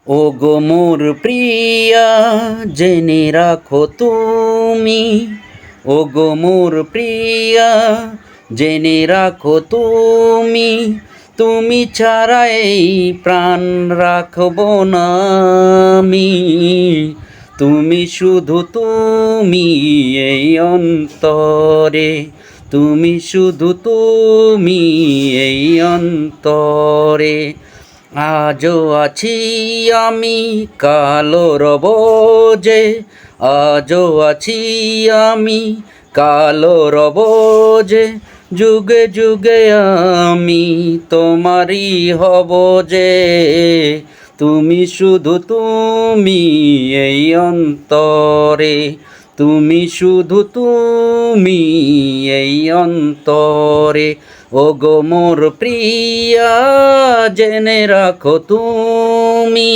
ও গো মোর প্রিয়া জেনে রাখো তুমি, ও গো মোর প্রিয়া জেনে রাখো তুমি, তুমি ছাড়া এই প্রাণ রাখবো না আমি। তুমি শুধু তুমি এই অন্তরে, তুমি শুধু তুমি এই অন্তরে। আজও আছি আমি, কালো রব যে, আজও আছি আমি, কালো রব যে, যুগে যুগে আমি তোমারই হব যে। তুমি শুধু তুমি এই অন্তরে, তুমি শুধু তুমি এই অন্তরে। ও গো মোর প্রিয়া জেনে রাখো তুমি।